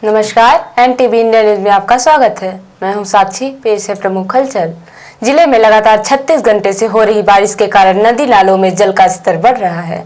नमस्कार, NTV India news में आपका स्वागत है। मैं हूं साक्षी। पेश है प्रमुख हलचल। जिले में लगातार 36 घंटे से हो रही बारिश के कारण नदी नालों में जल का स्तर बढ़ रहा है।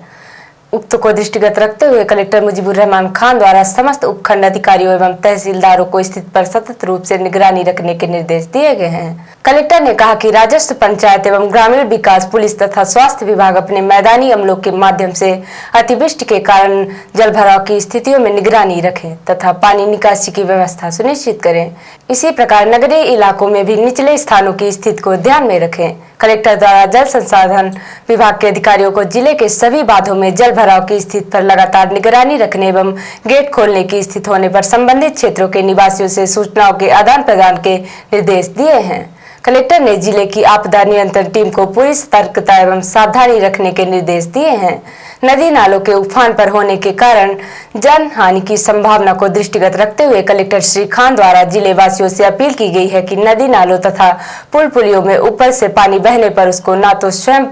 उक्त को दृष्टिगत रखते हुए कलेक्टर मुजीबुर रहमान खान द्वारा समस्त उपखंड अधिकारियों एवं तहसीलदारों को स्थिति पर सतत रूप से निगरानी रखने के निर्देश दिए गए हैं। कलेक्टर ने कहा कि राजस्व, पंचायत एवं ग्रामीण विकास, पुलिस तथा स्वास्थ्य विभाग अपने मैदानी अमलों के माध्यम से अतिवृष्टि के कारण जल भराव की स्थितियों में निगरानी रखें तथा पानी निकासी की व्यवस्था सुनिश्चित करें। इसी प्रकार नगरीय इलाकों में भी निचले स्थानों की स्थिति को ध्यान में रखें। कलेक्टर द्वारा जल संसाधन विभाग के अधिकारियों को जिले के सभी बांधों में जल भराव की स्थिति पर लगातार निगरानी रखने एवं गेट खोलने की स्थिति होने पर संबंधित क्षेत्रों के निवासियों से सूचनाओं के आदान प्रदान के निर्देश दिए हैं। कलेक्टर ने जिले की आपदा नियंत्रण टीम को पूरी सतर्कता एवं सावधानी रखने के निर्देश दिए हैं। नदी नालों के उफान पर होने के कारण जन हानि की संभावना को दृष्टिगत रखते हुए कलेक्टर श्री खान द्वारा जिले वासियों से अपील की गई है कि नदी नालों तथा पुल पुलियों में ऊपर से पानी बहने पर उसको ना तो स्वयं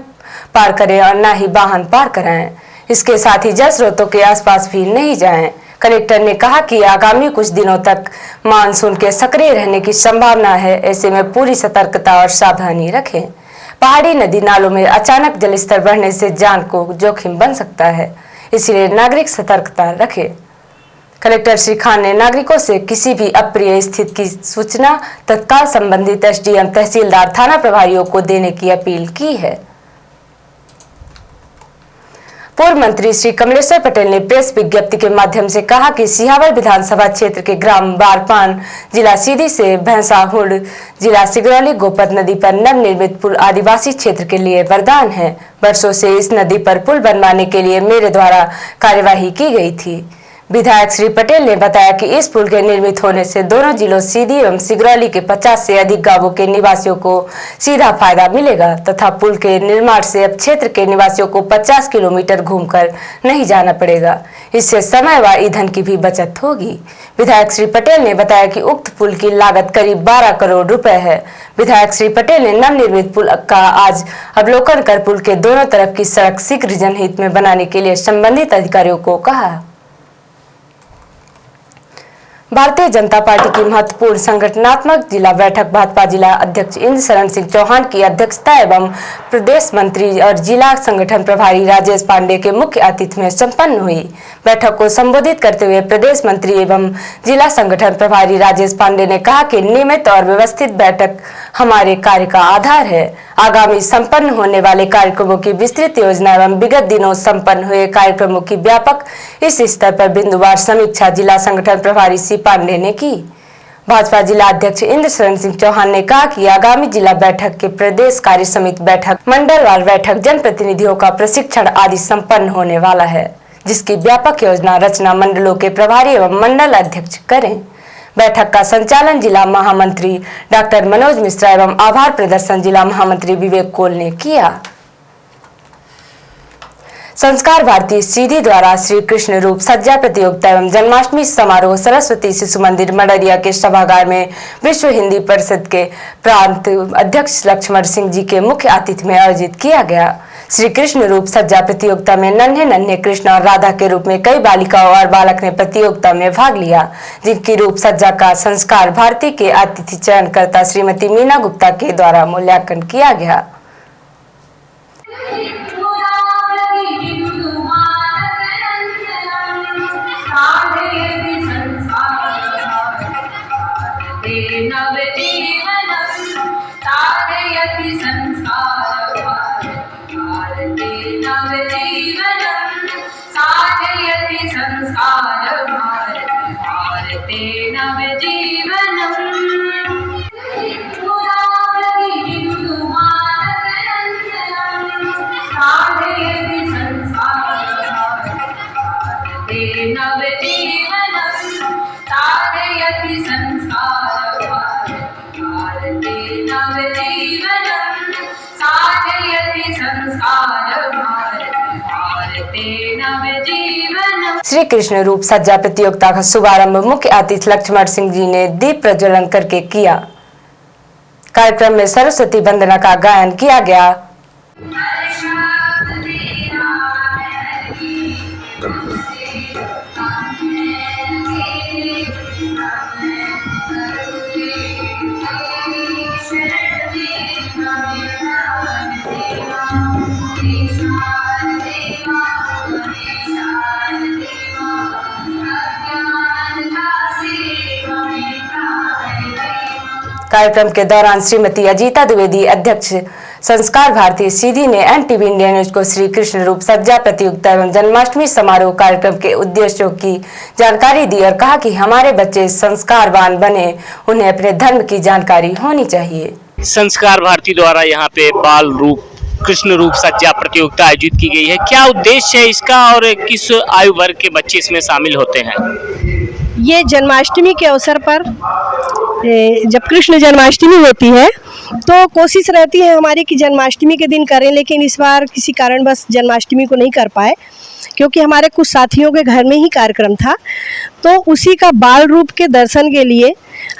पार करें और ना ही वाहन पार कराएं। इसके साथ ही जल स्रोतों के आसपास भी नहीं जाएं। कलेक्टर ने कहा कि आगामी कुछ दिनों तक मानसून के सक्रिय रहने की संभावना है, ऐसे में पूरी सतर्कता और सावधानी रखें। पहाड़ी नदी नालों में अचानक जलस्तर बढ़ने से जान को जोखिम बन सकता है, इसलिए नागरिक सतर्कता रखें। कलेक्टर श्री खान ने नागरिकों से किसी भी अप्रिय स्थिति की सूचना तत्काल संबंधित एसडीएम, तहसीलदार, थाना प्रभारियों को देने की अपील की है। पूर्व मंत्री श्री कमलेश्वर पटेल ने प्रेस विज्ञप्ति के माध्यम से कहा कि सिहावर विधानसभा क्षेत्र के ग्राम बारपान, जिला सीधी से भैंसाहुड़, जिला सिगरौली गोपत नदी पर नवनिर्मित पुल आदिवासी क्षेत्र के लिए वरदान है। वर्षों से इस नदी पर पुल बनवाने के लिए मेरे द्वारा कार्यवाही की गई थी। विधायक श्री पटेल ने बताया कि इस पुल के निर्मित होने से दोनों जिलों सीधी एवं सिगरौली के 50 से अधिक गांवों के निवासियों को सीधा फायदा मिलेगा तथा पुल के निर्माण से अब क्षेत्र के निवासियों को 50 किलोमीटर घूमकर नहीं जाना पड़ेगा। इससे समय व ईंधन की भी बचत होगी। विधायक श्री पटेल ने बताया कि उक्त पुल की लागत करीब 12 करोड़ रुपए है। विधायक श्री पटेल ने नवनिर्मित पुल का आज अवलोकन कर पुल के दोनों तरफ की सड़क शीघ्र जनहित में बनाने के लिए संबंधित अधिकारियों को कहा। भारतीय जनता पार्टी की महत्वपूर्ण संगठनात्मक जिला बैठक भाजपा जिला अध्यक्ष इंद्र शरण सिंह चौहान की अध्यक्षता एवं प्रदेश मंत्री और जिला संगठन प्रभारी राजेश पांडे के मुख्य आतिथ्य में संपन्न हुई। बैठक को संबोधित करते हुए प्रदेश मंत्री एवं जिला संगठन प्रभारी राजेश पांडे ने कहा कि नियमित और व्यवस्थित बैठक हमारे कार्य का आधार है। आगामी संपन्न होने वाले कार्यक्रमों की विस्तृत योजना एवं विगत दिनों संपन्न हुए कार्यक्रमों की व्यापक इस स्तर पर बिंदुवार समीक्षा जिला संगठन प्रभारी श्री पांडे ने की। भाजपा जिला अध्यक्ष इंद्र शरण सिंह चौहान ने कहा कि आगामी जिला बैठक के प्रदेश कार्य समिति बैठक, मंडलवार बैठक, जनप्रतिनिधियों का प्रशिक्षण आदि संपन्न होने वाला है, जिसकी व्यापक योजना रचना मंडलों के प्रभारी एवं मंडल अध्यक्ष करें। बैठक का संचालन जिला महामंत्री डॉक्टर मनोज मिश्रा एवं आभार प्रदर्शन जिला महामंत्री विवेक कोल ने किया। संस्कार भारती सीधी द्वारा श्री कृष्ण रूप सज्जा प्रतियोगिता एवं जन्माष्टमी समारोह सरस्वती शिशु मंदिर मडरिया के सभागार में विश्व हिंदी परिषद के प्रांत अध्यक्ष लक्ष्मण सिंह जी के मुख्य आतिथ्य में आयोजित किया गया। श्री कृष्ण रूप सज्जा प्रतियोगिता में नन्हे नन्हे कृष्ण और राधा के रूप में कई बालिकाओं और बालक ने प्रतियोगिता में भाग लिया, जिनकी रूप सज्जा का संस्कार भारती के अतिथि चयनकर्ता श्रीमती मीना गुप्ता के द्वारा मूल्यांकन किया गया। श्री कृष्ण रूप सज्जा प्रतियोगिता का शुभारंभ मुख्य अतिथि लक्ष्मण सिंह जी ने दीप प्रज्वलन करके किया। कार्यक्रम में सरस्वती वंदना का गायन किया गया। कार्यक्रम के दौरान श्रीमती अजीता द्विवेदी, अध्यक्ष संस्कार भारती सीधी, ने NTV इंडिया न्यूज को श्री कृष्ण रूप सज्जा प्रतियोगिता एवं जन्माष्टमी समारोह कार्यक्रम के उद्देश्यों की जानकारी दी और कहा कि हमारे बच्चे संस्कारवान बने, उन्हें अपने धर्म की जानकारी होनी चाहिए। संस्कार भारती द्वारा यहाँ पे बाल रूप कृष्ण रूप सज्जा प्रतियोगिता आयोजित की गई है। क्या उद्देश्य है इसका और किस आयु वर्ग के बच्चे इसमें शामिल होते हैं? ये जन्माष्टमी के अवसर पर जब कृष्ण जन्माष्टमी होती है तो कोशिश रहती है हमारी कि जन्माष्टमी के दिन करें, लेकिन इस बार किसी कारणवश जन्माष्टमी को नहीं कर पाए क्योंकि हमारे कुछ साथियों के घर में ही कार्यक्रम था। तो उसी का बाल रूप के दर्शन के लिए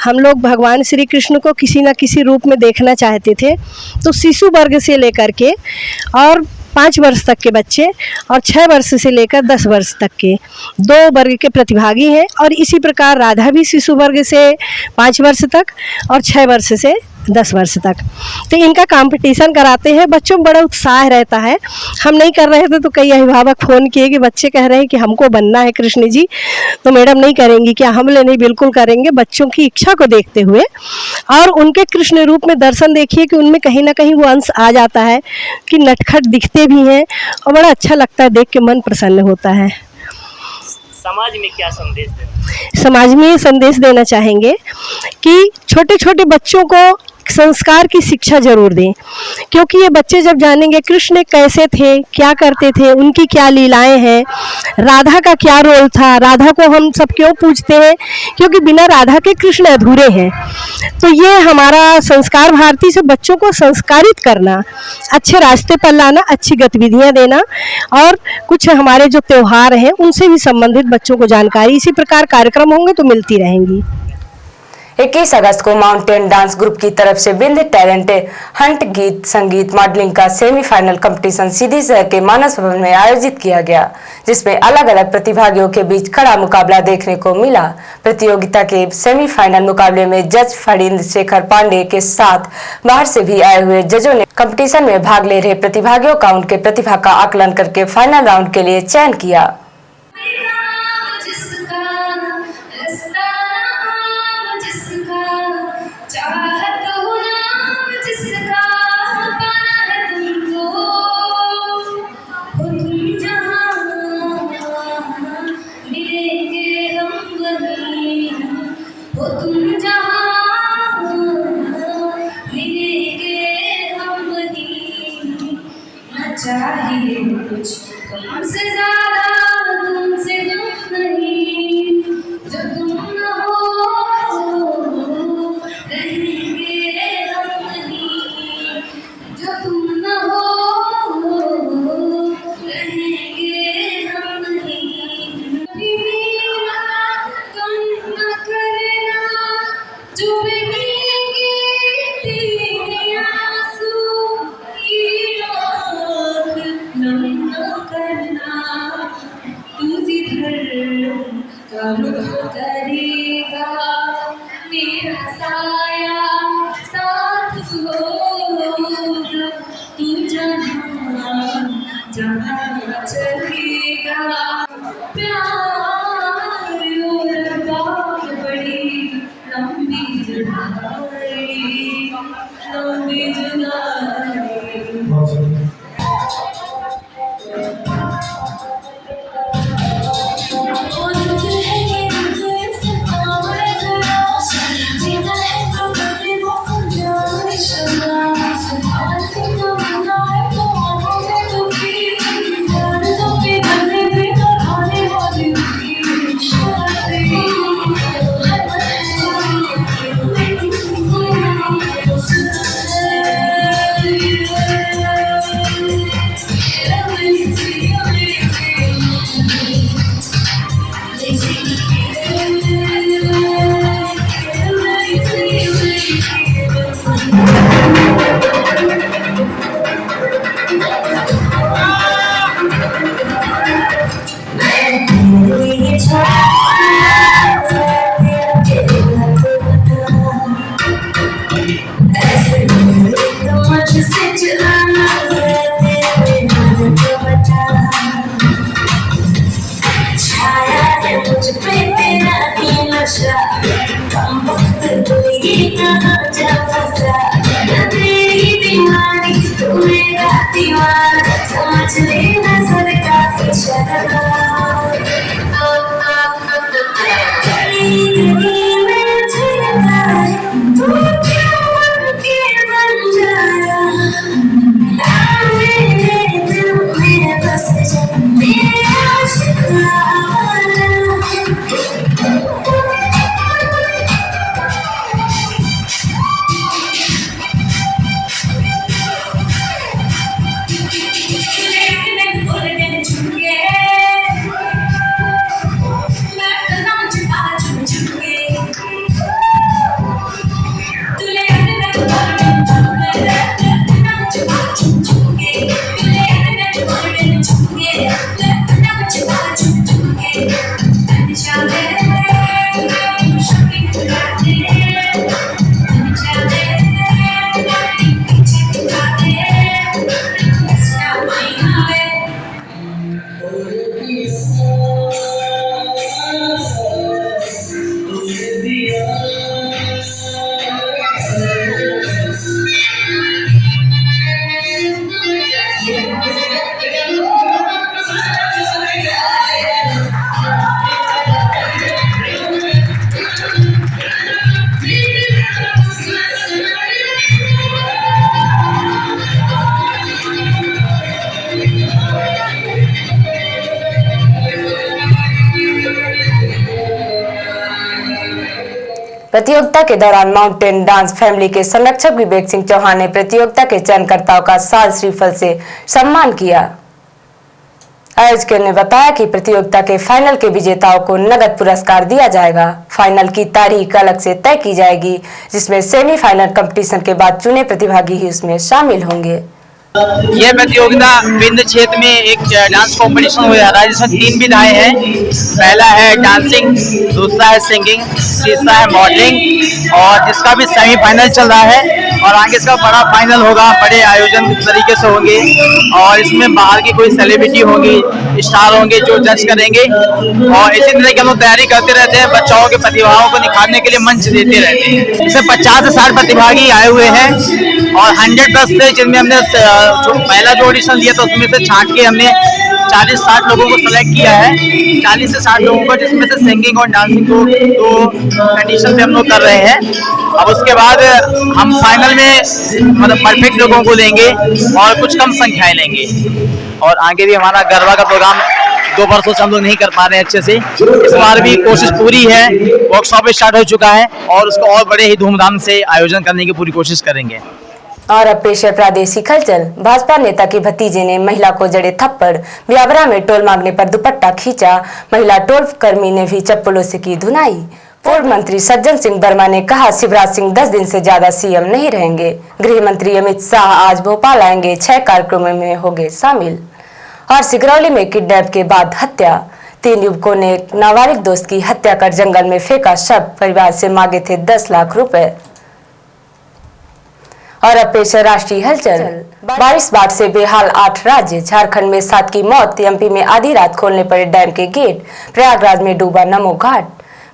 हम लोग भगवान श्री कृष्ण को किसी न किसी रूप में देखना चाहते थे। तो शिशु वर्ग से लेकर के और 5 वर्ष तक के बच्चे और 6 वर्ष से लेकर 10 वर्ष तक के 2 वर्ग के प्रतिभागी हैं। और इसी प्रकार राधा भी शिशु वर्ग से 5 वर्ष तक और 6 वर्ष से 10 वर्ष तक। तो इनका कंपटीशन कराते हैं। बच्चों में बड़ा उत्साह रहता है। हम नहीं कर रहे थे तो कई अभिभावक फ़ोन किए कि बच्चे कह रहे हैं कि हमको बनना है कृष्ण जी, तो मैडम नहीं करेंगी क्या? हम ले नहीं, बिल्कुल करेंगे। बच्चों की इच्छा को देखते हुए और उनके कृष्ण रूप में दर्शन देखिए कि उनमें कहीं ना कहीं वो अंश आ जाता है कि नटखट दिखते भी हैं और बड़ा अच्छा लगता है, देख के मन प्रसन्न होता है। समाज में क्या संदेश देना? समाज में ये संदेश देना चाहेंगे कि छोटे छोटे बच्चों को संस्कार की शिक्षा जरूर दें, क्योंकि ये बच्चे जब जानेंगे कृष्ण कैसे थे, क्या करते थे, उनकी क्या लीलाएं हैं, राधा का क्या रोल था, राधा को हम सब क्यों पूजते हैं, क्योंकि बिना राधा के कृष्ण अधूरे हैं। तो ये हमारा संस्कार भारती से बच्चों को संस्कारित करना, अच्छे रास्ते पर लाना, अच्छी गतिविधियां देना और कुछ हमारे जो त्यौहार हैं उनसे भी संबंधित बच्चों को जानकारी, इसी प्रकार कार्यक्रम होंगे तो मिलती रहेंगी। 21 अगस्त को माउंटेन डांस ग्रुप की तरफ से विंध्य टैलेंट हंट गीत संगीत मॉडलिंग का सेमीफाइनल कंपटीशन सीधी शहर के मानस भवन में आयोजित किया गया, जिसमें अलग अलग प्रतिभागियों के बीच कड़ा मुकाबला देखने को मिला। प्रतियोगिता के सेमीफाइनल मुकाबले में जज फणींद्र शेखर पांडे के साथ बाहर से भी आए हुए जजों ने कंपटीशन में भाग ले रहे प्रतिभागियों का उनके प्रतिभा का आकलन करके फाइनल राउंड के लिए चयन किया। चाहिए कुछ तुमसे ज्यादा, तुमसे कम नहीं, जो तुम न हो रहेंगे हम नहीं, जो तुम न हो रहेंगे हम नहीं। कभी मेरा तुम न करना, जो बहेंगे तेरे आंसू की आँख नम न करना, तू जिधर का रुख करेगा मेरा साया साथ होगा, तू जहाँ जहाँ चलेगा। प्यार और बात बड़ी लंबी जुदाई, लंबी जुदाई। प्रतियोगिता के दौरान माउंटेन डांस फैमिली के संरक्षक विवेक सिंह चौहान ने प्रतियोगिता के चयनकर्ताओं का साल श्रीफल से सम्मान किया। आयोजकों ने बताया कि प्रतियोगिता के फाइनल के विजेताओं को नगद पुरस्कार दिया जाएगा। फाइनल की तारीख अलग से तय की जाएगी, जिसमें सेमीफाइनल कंपटीशन के बाद चुने प्रतिभागी ही उसमें शामिल होंगे। यह प्रतियोगिता विंध्य क्षेत्र में एक डांस कॉम्पिटिशन हो जा रहा है, जिसमें 3 विधाएं हैं। पहला है डांसिंग, दूसरा है सिंगिंग, तीसरा है मॉडलिंग, और जिसका भी सेमीफाइनल चल रहा है और आगे इसका बड़ा फाइनल होगा। बड़े आयोजन तरीके से होंगे और इसमें बाहर की कोई सेलिब्रिटी होंगी, स्टार होंगे जो जज करेंगे, और इसी तरह की हम लोग तैयारी करते रहते हैं। बच्चों के प्रतिभाओं को निखारने के लिए मंच देते रहते हैं। इसमें 50 से 60 प्रतिभागी आए हुए हैं और 100+ थे, जिनमें हमने पहला जो ऑडिशन लिया था उसमें से छांट के हमने 40-60 लोगों को सेलेक्ट किया है। 40 से 60 लोगों को, जिसमें से सिंगिंग और डांसिंग को 2 कंडीशन पे हम लोग कर रहे हैं। अब उसके बाद हम फाइनल में मतलब परफेक्ट लोगों को लेंगे और कुछ कम संख्याएं लेंगे। और आगे भी हमारा गरबा का प्रोग्राम 2 वर्षों से हम लोग नहीं कर पा रहे हैं अच्छे से। इस बार भी कोशिश पूरी है, वर्कशॉप स्टार्ट हो चुका है और उसको और बड़े ही धूमधाम से आयोजन करने की पूरी कोशिश करेंगे। और अब पेश है प्रादेशिक हलचल। भाजपा नेता के भतीजे ने महिला को जड़े थप्पड़, ब्यावरा में टोल मांगने पर दुपट्टा खींचा, महिला टोल कर्मी ने भी चप्पलों से की धुनाई। पूर्व मंत्री सज्जन सिंह वर्मा ने कहा, शिवराज सिंह 10 दिन से ज्यादा सीएम नहीं रहेंगे। गृह मंत्री अमित शाह आज भोपाल आएंगे, 6 कार्यक्रमों में होंगे शामिल। और सिगरौली में किडनैप के बाद हत्या, 3 युवकों ने नाबालिग दोस्त की हत्या कर जंगल में फेंका शव, परिवार से मांगे थे 10 लाख रुपए। और अब पेश है राष्ट्रीय हलचल। बारिश बाढ़ से बेहाल 8 राज्य, झारखंड में 7 की मौत, एमपी में आधी रात खोलने पड़े डैम के गेट, प्रयागराज में डूबा नमो घाट।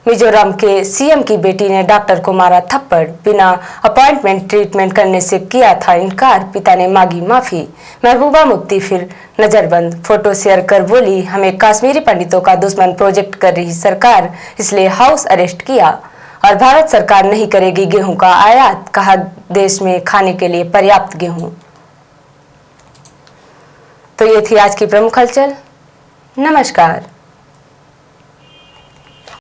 मिजोरम के सीएम की बेटी ने डॉक्टर को मारा थप्पड़, बिना अपॉइंटमेंट ट्रीटमेंट करने से किया था इनकार, पिता ने मांगी माफी। महबूबा मुफ्ती फिर नजरबंद, फोटो शेयर कर बोली, हमें कश्मीरी पंडितों का दुश्मन प्रोजेक्ट कर रही सरकार, इसलिए हाउस अरेस्ट किया। और भारत सरकार नहीं करेगी गेहूं का आयात, कहा देश में खाने के लिए पर्याप्त गेहूं। तो ये थी आज की प्रमुख हलचल। नमस्कार।